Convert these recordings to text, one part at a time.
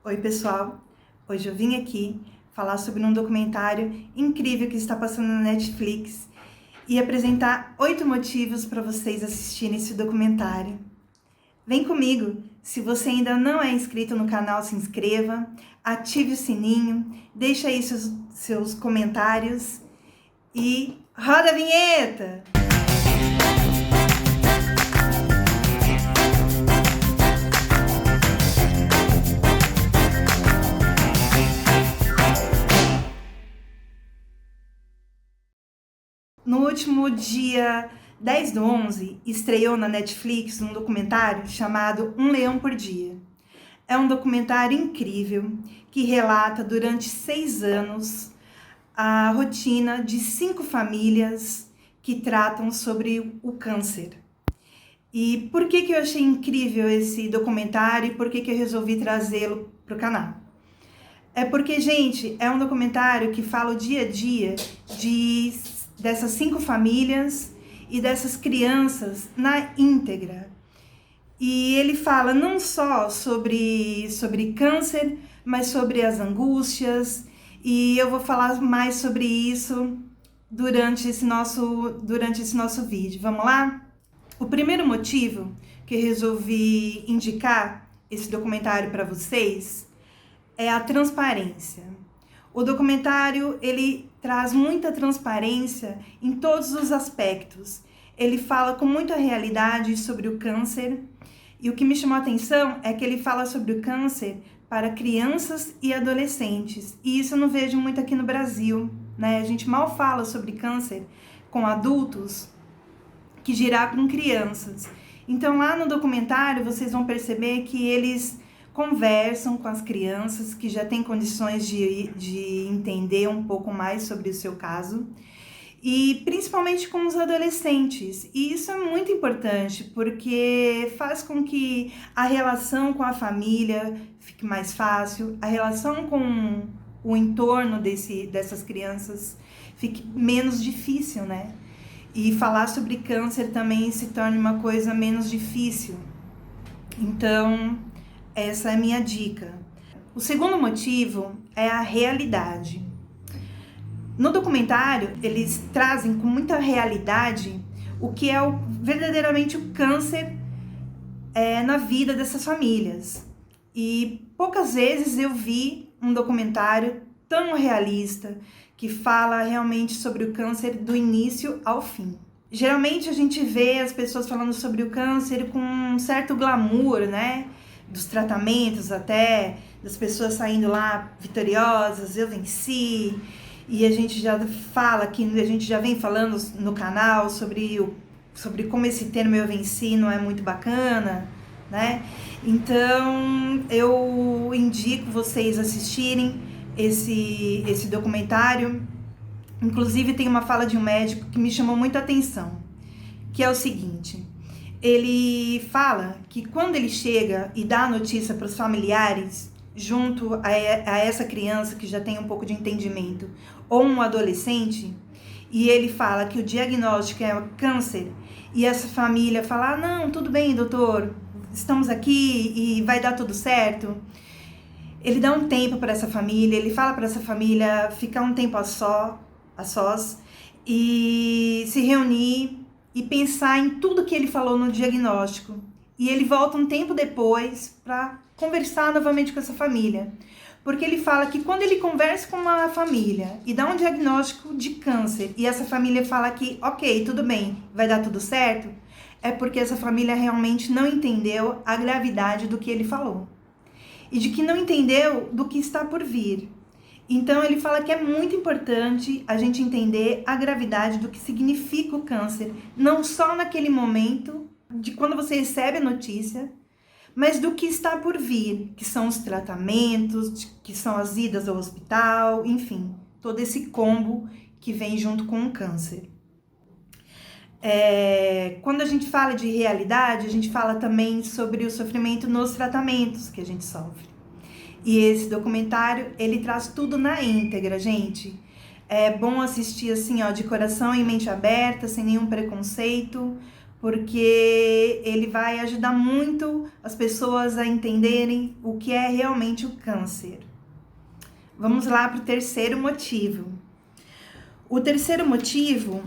Oi pessoal, hoje eu vim aqui falar sobre um documentário incrível que está passando na Netflix e apresentar 8 motivos para vocês assistirem esse documentário. Vem comigo, se você ainda não é inscrito no canal, se inscreva, ative o sininho, deixa aí seus comentários e roda a vinheta! No último dia 10/11, estreou na Netflix um documentário chamado Um Leão por Dia. É um documentário incrível que relata durante 6 anos a rotina de 5 famílias que tratam sobre o câncer. E por que eu achei incrível esse documentário e por que eu resolvi trazê-lo para o canal? É porque, gente, é um documentário que fala o dia a dia dessas 5 famílias e dessas crianças na íntegra. E ele fala não só sobre câncer, mas sobre as angústias, e eu vou falar mais sobre isso durante esse nosso vídeo. Vamos lá? O primeiro motivo que eu resolvi indicar esse documentário para vocês é a transparência. O documentário, ele traz muita transparência em todos os aspectos. Ele fala com muita realidade sobre o câncer. E o que me chamou a atenção é que ele fala sobre o câncer para crianças e adolescentes. E isso eu não vejo muito aqui no Brasil, né? A gente mal fala sobre câncer com adultos, que dirá com crianças. Então lá no documentário vocês vão perceber que eles conversam com as crianças que já têm condições de entender um pouco mais sobre o seu caso, e principalmente com os adolescentes. E isso é muito importante, porque faz com que a relação com a família fique mais fácil, a relação com o entorno dessas crianças fique menos difícil, né? E falar sobre câncer também se torne uma coisa menos difícil. Então, essa é a minha dica. O segundo motivo é a realidade. No documentário, eles trazem com muita realidade o que é verdadeiramente o câncer na vida dessas famílias. E poucas vezes eu vi um documentário tão realista que fala realmente sobre o câncer do início ao fim. Geralmente a gente vê as pessoas falando sobre o câncer com um certo glamour, né? Dos tratamentos até, das pessoas saindo lá vitoriosas, eu venci. E a gente já fala que a gente já vem falando no canal sobre como esse termo eu venci não é muito bacana, né? Então eu indico vocês assistirem esse documentário. Inclusive tem uma fala de um médico que me chamou muita atenção, que é o seguinte: ele fala que quando ele chega e dá a notícia para os familiares, junto a essa criança que já tem um pouco de entendimento, ou um adolescente, e ele fala que o diagnóstico é câncer, e essa família fala, ah, não, tudo bem, doutor, estamos aqui e vai dar tudo certo. Ele dá um tempo para essa família, ele fala para essa família ficar um tempo a sós, e se reunir e pensar em tudo que ele falou no diagnóstico. E ele volta um tempo depois para conversar novamente com essa família. Porque ele fala que quando ele conversa com uma família e dá um diagnóstico de câncer, e essa família fala que, ok, tudo bem, vai dar tudo certo, é porque essa família realmente não entendeu a gravidade do que ele falou. E de que não entendeu do que está por vir. Então ele fala que é muito importante a gente entender a gravidade do que significa o câncer, não só naquele momento de quando você recebe a notícia, mas do que está por vir, que são os tratamentos, que são as idas ao hospital, enfim, todo esse combo que vem junto com o câncer. Quando a gente fala de realidade, a gente fala também sobre o sofrimento nos tratamentos que a gente sofre. E esse documentário, ele traz tudo na íntegra, gente. É bom assistir assim, ó, de coração e mente aberta, sem nenhum preconceito, porque ele vai ajudar muito as pessoas a entenderem o que é realmente o câncer. Vamos lá para o terceiro motivo. O terceiro motivo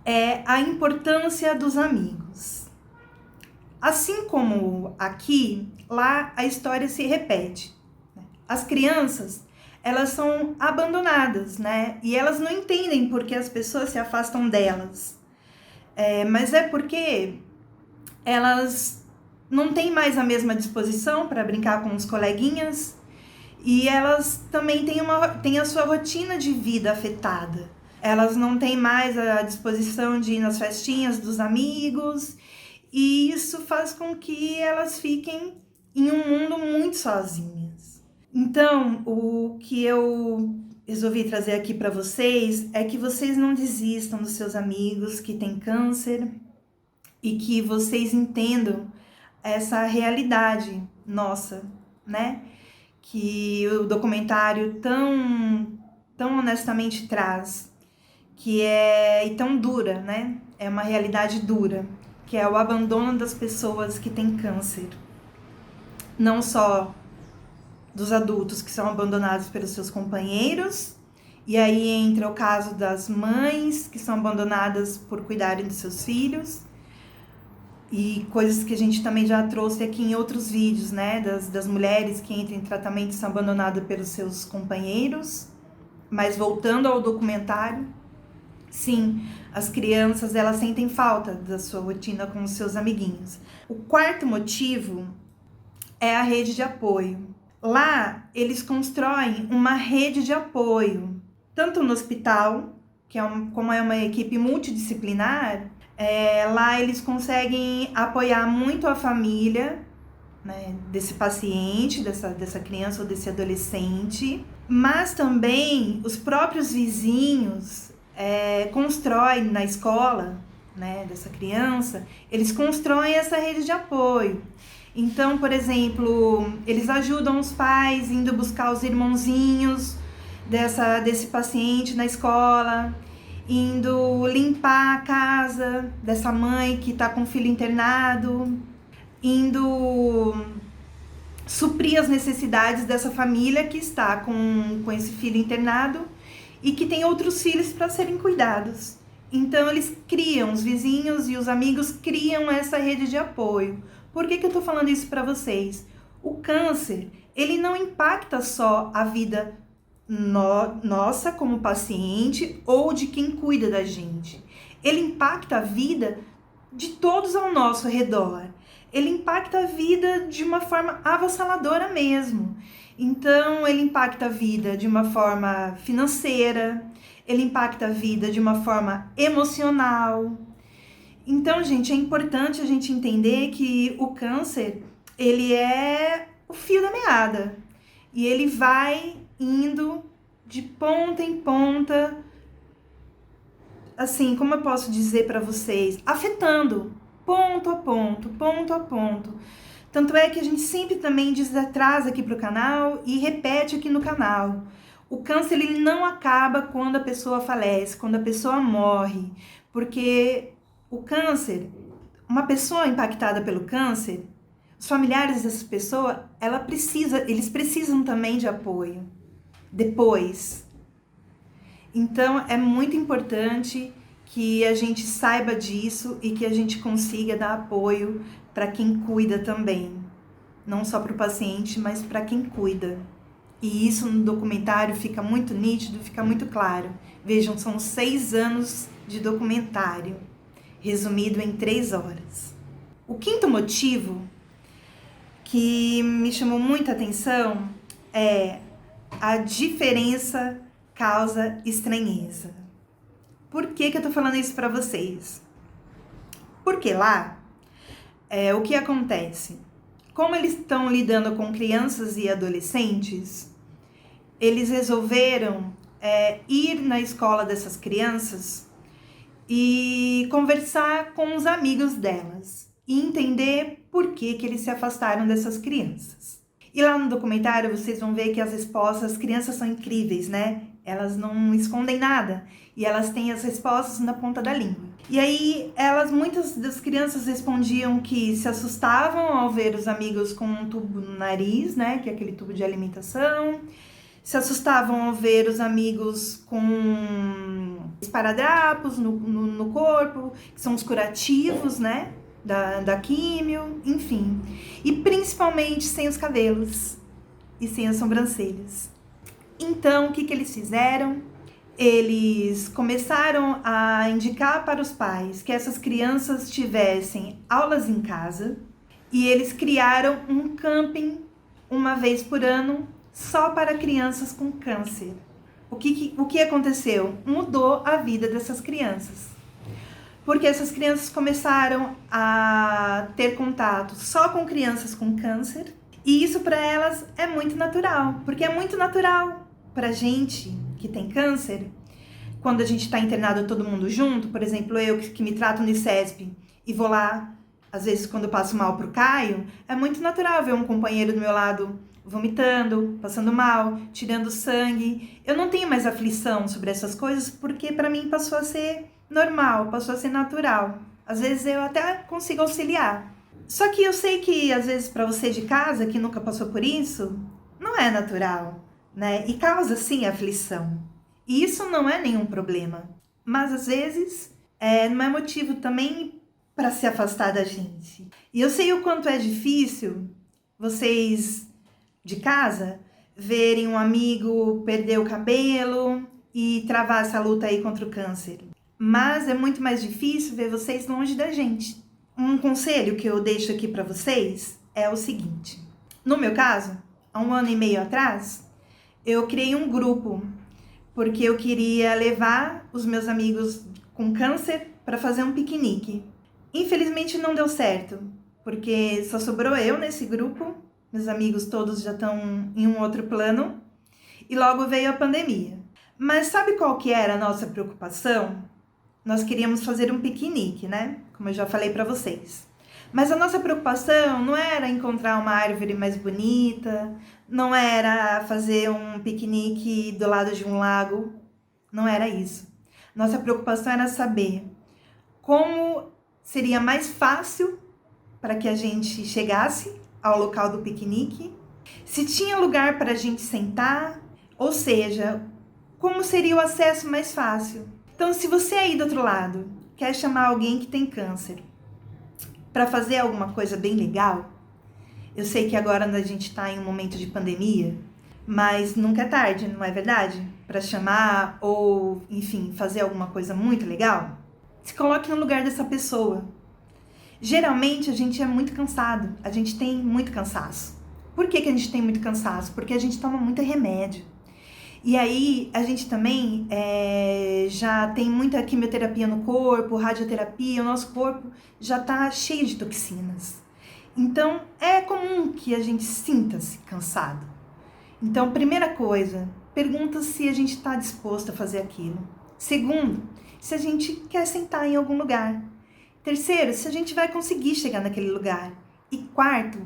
é a importância dos amigos. Assim como aqui, lá a história se repete. As crianças, elas são abandonadas, né? E elas não entendem por que as pessoas se afastam delas. Mas é porque elas não têm mais a mesma disposição para brincar com os coleguinhas e elas também têm a sua rotina de vida afetada. Elas não têm mais a disposição de ir nas festinhas dos amigos e isso faz com que elas fiquem em um mundo muito sozinhas. Então, o que eu resolvi trazer aqui para vocês é que vocês não desistam dos seus amigos que têm câncer e que vocês entendam essa realidade nossa, né? Que o documentário tão honestamente traz, que é e tão dura, né? É uma realidade dura, que é o abandono das pessoas que têm câncer. Não só dos adultos que são abandonados pelos seus companheiros, e aí entra o caso das mães que são abandonadas por cuidarem dos seus filhos, e coisas que a gente também já trouxe aqui em outros vídeos, né, das mulheres que entram em tratamento e são abandonadas pelos seus companheiros. Mas voltando ao documentário, sim, as crianças, elas sentem falta da sua rotina com os seus amiguinhos. O quarto motivo é a rede de apoio. Lá, eles constroem uma rede de apoio, tanto no hospital, como é uma equipe multidisciplinar, lá eles conseguem apoiar muito a família, né, desse paciente, dessa criança ou desse adolescente, mas também os próprios vizinhos constroem na escola, né, dessa criança, eles constroem essa rede de apoio. Então, por exemplo, eles ajudam os pais indo buscar os irmãozinhos desse paciente na escola, indo limpar a casa dessa mãe que está com o filho internado, indo suprir as necessidades dessa família que está com esse filho internado e que tem outros filhos para serem cuidados. Então, eles criam, os vizinhos e os amigos criam essa rede de apoio. Por que eu estou falando isso para vocês? O câncer, ele não impacta só a vida nossa como paciente ou de quem cuida da gente. Ele impacta a vida de todos ao nosso redor. Ele impacta a vida de uma forma avassaladora mesmo. Então, ele impacta a vida de uma forma financeira, ele impacta a vida de uma forma emocional. Então, gente, é importante a gente entender que o câncer, ele é o fio da meada. E ele vai indo de ponta em ponta, assim, como eu posso dizer para vocês, afetando ponto a ponto, ponto a ponto. Tanto é que a gente sempre também traz aqui para o canal e repete aqui no canal. O câncer, ele não acaba quando a pessoa falece, quando a pessoa morre, porque o câncer, uma pessoa impactada pelo câncer, os familiares dessa pessoa, eles precisam também de apoio depois. Então, é muito importante que a gente saiba disso e que a gente consiga dar apoio para quem cuida também. Não só para o paciente, mas para quem cuida. E isso no documentário fica muito nítido, fica muito claro. Vejam, são 6 anos de documentário, resumido em 3 horas. O quinto motivo que me chamou muita atenção é a diferença causa estranheza. Por que eu tô falando isso para vocês? Porque lá, o que acontece? Como eles estão lidando com crianças e adolescentes, eles resolveram ir na escola dessas crianças e conversar com os amigos delas e entender por que eles se afastaram dessas crianças. E lá no documentário vocês vão ver que as respostas, as crianças são incríveis, né? Elas não escondem nada e elas têm as respostas na ponta da língua. E aí, muitas das crianças respondiam que se assustavam ao ver os amigos com um tubo no nariz, né? Que é aquele tubo de alimentação. Se assustavam ao ver os amigos com esparadrapos no corpo, que são os curativos, né? Da químio, enfim. E principalmente sem os cabelos e sem as sobrancelhas. Então, o que eles fizeram? Eles começaram a indicar para os pais que essas crianças tivessem aulas em casa e eles criaram um camping uma vez por ano só para crianças com câncer. O que aconteceu? Mudou a vida dessas crianças. Porque essas crianças começaram a ter contato só com crianças com câncer e isso para elas é muito natural, porque é muito natural para gente que tem câncer, quando a gente está internado todo mundo junto, por exemplo, eu que me trato no ICESP e vou lá, às vezes quando eu passo mal pro Caio, é muito natural ver um companheiro do meu lado vomitando, passando mal, tirando sangue. Eu não tenho mais aflição sobre essas coisas porque para mim passou a ser normal, passou a ser natural. Às vezes eu até consigo auxiliar. Só que eu sei que às vezes para você de casa que nunca passou por isso, não é natural, né? E causa sim aflição. E isso não é nenhum problema. Mas às vezes não é motivo também para se afastar da gente. E eu sei o quanto é difícil vocês de casa verem um amigo perder o cabelo e travar essa luta aí contra o câncer. Mas é muito mais difícil ver vocês longe da gente. Um conselho que eu deixo aqui para vocês é o seguinte. No meu caso, há 1 ano e meio atrás, eu criei um grupo porque eu queria levar os meus amigos com câncer para fazer um piquenique. Infelizmente não deu certo, porque só sobrou eu nesse grupo, meus amigos todos já estão em um outro plano, e logo veio a pandemia. Mas sabe qual que era a nossa preocupação? Nós queríamos fazer um piquenique, né? Como eu já falei para vocês. Mas a nossa preocupação não era encontrar uma árvore mais bonita, não era fazer um piquenique do lado de um lago, não era isso. Nossa preocupação era saber como seria mais fácil para que a gente chegasse ao local do piquenique, se tinha lugar para a gente sentar, ou seja, como seria o acesso mais fácil. Então, se você aí do outro lado quer chamar alguém que tem câncer para fazer alguma coisa bem legal, eu sei que agora a gente está em um momento de pandemia, mas nunca é tarde, não é verdade? Para chamar ou, enfim, fazer alguma coisa muito legal, se coloque no lugar dessa pessoa. Geralmente a gente é muito cansado, a gente tem muito cansaço. Por que a gente tem muito cansaço? Porque a gente toma muito remédio. E aí a gente também já tem muita quimioterapia no corpo, radioterapia, o nosso corpo já está cheio de toxinas. Então é comum que a gente sinta-se cansado. Então, primeira coisa, pergunta se a gente está disposto a fazer aquilo. Segundo, se a gente quer sentar em algum lugar. Terceiro, se a gente vai conseguir chegar naquele lugar. E quarto,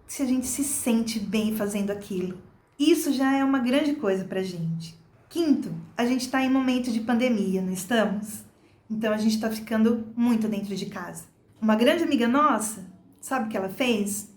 se a gente se sente bem fazendo aquilo. Isso já é uma grande coisa pra gente. Quinto, a gente está em momento de pandemia, não estamos? Então a gente está ficando muito dentro de casa. Uma grande amiga nossa, sabe o que ela fez?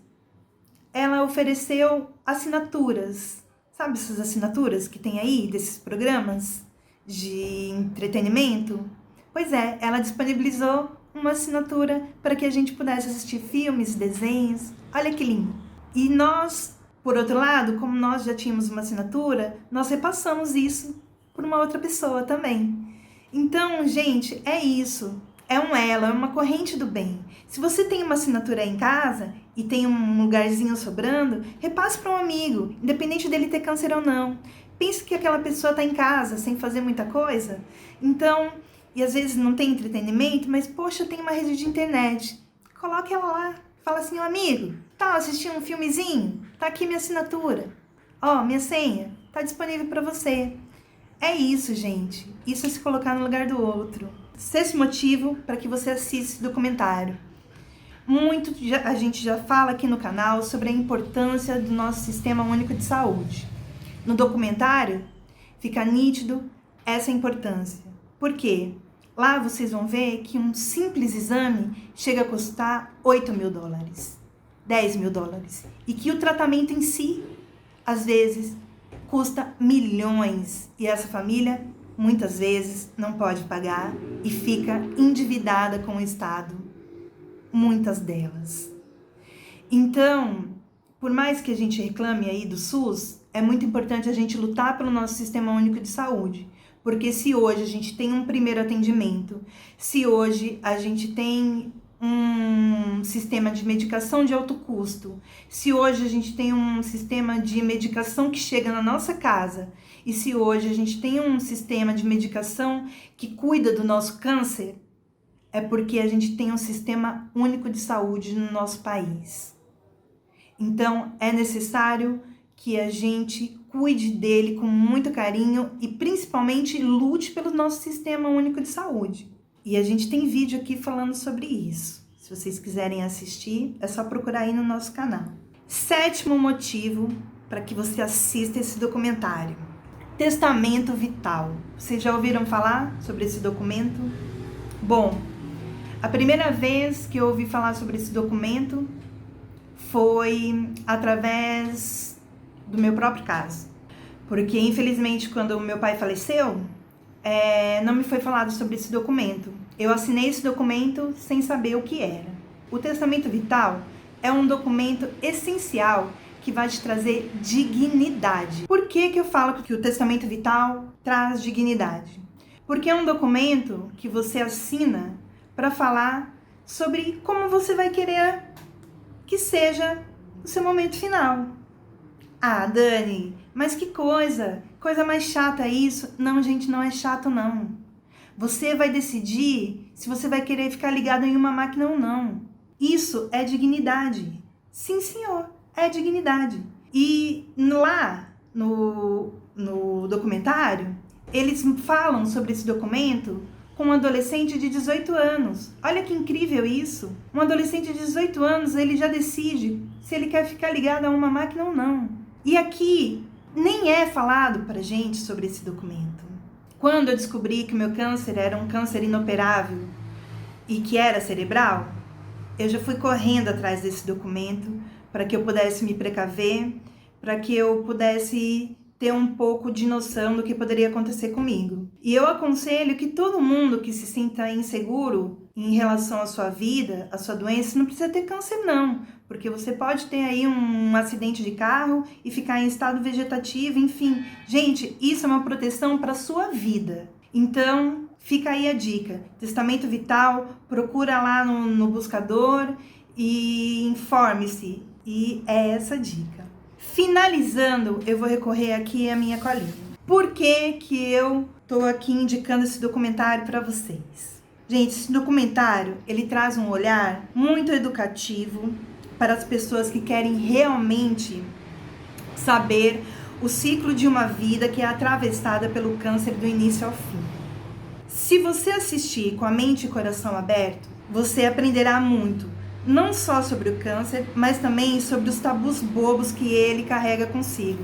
Ela ofereceu assinaturas. Sabe essas assinaturas que tem aí, desses programas de entretenimento? Pois é, ela disponibilizou uma assinatura para que a gente pudesse assistir filmes, desenhos. Olha que lindo. E nós, por outro lado, como nós já tínhamos uma assinatura, nós repassamos isso por uma outra pessoa também. Então, gente, é isso. É um elo, é uma corrente do bem. Se você tem uma assinatura aí em casa e tem um lugarzinho sobrando, repasse para um amigo, independente dele ter câncer ou não. Pense que aquela pessoa está em casa, sem fazer muita coisa. Então, e às vezes não tem entretenimento, mas poxa, tem uma rede de internet. Coloque ela lá. Fala assim, ó, amigo, tá assistindo um filmezinho? Tá aqui minha assinatura. Ó, minha senha, tá disponível para você. É isso, gente. Isso é se colocar no lugar do outro. Sexto motivo para que você assista esse documentário. A gente já fala aqui no canal sobre a importância do nosso Sistema Único de Saúde. No documentário, fica nítido essa importância. Por quê? Lá vocês vão ver que um simples exame chega a custar $8.000, $10.000. E que o tratamento em si, às vezes, custa milhões. E essa família, muitas vezes, não pode pagar e fica endividada com o Estado. Muitas delas. Então, por mais que a gente reclame aí do SUS, é muito importante a gente lutar pelo nosso Sistema Único de Saúde. Porque se hoje a gente tem um primeiro atendimento, se hoje a gente tem um sistema de medicação de alto custo, se hoje a gente tem um sistema de medicação que chega na nossa casa, e se hoje a gente tem um sistema de medicação que cuida do nosso câncer, é porque a gente tem um Sistema Único de Saúde no nosso país. Então, é necessário que a gente cuide dele com muito carinho e principalmente lute pelo nosso Sistema Único de Saúde. E a gente tem vídeo aqui falando sobre isso. Se vocês quiserem assistir, é só procurar aí no nosso canal. 7º motivo para que você assista esse documentário. Testamento Vital. Vocês já ouviram falar sobre esse documento? Bom, a primeira vez que eu ouvi falar sobre esse documento foi através do meu próprio caso. Porque, infelizmente, quando o meu pai faleceu, não me foi falado sobre esse documento. Eu assinei esse documento sem saber o que era. O Testamento Vital é um documento essencial que vai te trazer dignidade. Por que eu falo que o Testamento Vital traz dignidade? Porque é um documento que você assina para falar sobre como você vai querer que seja o seu momento final. Ah, Dani, mas que coisa mais chata isso. Não, gente, não é chato não. Você vai decidir se você vai querer ficar ligado em uma máquina ou não. Isso é dignidade. Sim, senhor, é dignidade. E lá no documentário, eles falam sobre esse documento com um adolescente de 18 anos. Olha que incrível isso. Um adolescente de 18 anos, ele já decide se ele quer ficar ligado a uma máquina ou não. E aqui nem é falado pra gente sobre esse documento. Quando eu descobri que o meu câncer era um câncer inoperável e que era cerebral, eu já fui correndo atrás desse documento para que eu pudesse me precaver, para que eu pudesse ter um pouco de noção do que poderia acontecer comigo. E eu aconselho que todo mundo que se sinta inseguro em relação à sua vida, à sua doença, não precisa ter câncer não, porque você pode ter aí um acidente de carro e ficar em estado vegetativo, enfim. Gente, isso é uma proteção para a sua vida. Então, fica aí a dica. Testamento Vital, procura lá no buscador e informe-se. E é essa dica. Finalizando, eu vou recorrer aqui à minha colinha. Por que eu tô aqui indicando esse documentário para vocês? Gente, esse documentário, ele traz um olhar muito educativo para as pessoas que querem realmente saber o ciclo de uma vida que é atravessada pelo câncer do início ao fim. Se você assistir com a mente e coração aberto, você aprenderá muito, não só sobre o câncer, mas também sobre os tabus bobos que ele carrega consigo.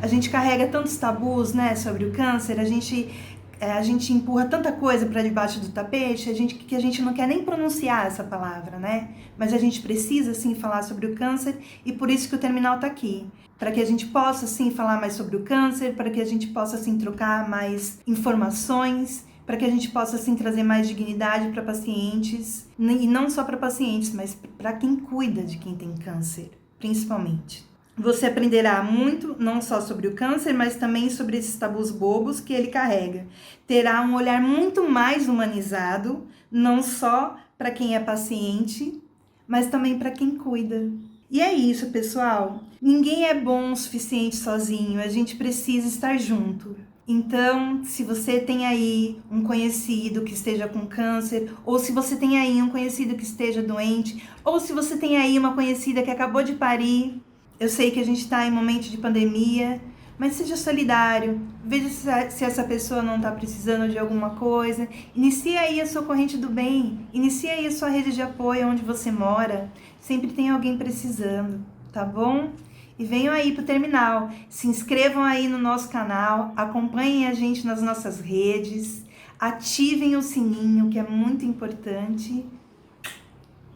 A gente carrega tantos tabus, né, sobre o câncer, a gente empurra tanta coisa para debaixo do tapete, que a gente não quer nem pronunciar essa palavra, né? Mas a gente precisa, sim, falar sobre o câncer e por isso que o Terminal tá aqui. Para que a gente possa, sim, falar mais sobre o câncer, para que a gente possa, sim, trocar mais informações, para que a gente possa, sim, trazer mais dignidade para pacientes, e não só para pacientes, mas para quem cuida de quem tem câncer, principalmente. Você aprenderá muito, não só sobre o câncer, mas também sobre esses tabus bobos que ele carrega. Terá um olhar muito mais humanizado, não só para quem é paciente, mas também para quem cuida. E é isso, pessoal. Ninguém é bom o suficiente sozinho, a gente precisa estar junto. Então, se você tem aí um conhecido que esteja com câncer, ou se você tem aí um conhecido que esteja doente, ou se você tem aí uma conhecida que acabou de parir, eu sei que a gente está em momento de pandemia, mas seja solidário, veja se essa pessoa não está precisando de alguma coisa, inicie aí a sua corrente do bem, inicie aí a sua rede de apoio onde você mora, sempre tem alguém precisando, tá bom? E venham aí pro terminal, se inscrevam aí no nosso canal, acompanhem a gente nas nossas redes, ativem o sininho, que é muito importante,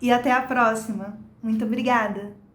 e até a próxima. Muito obrigada!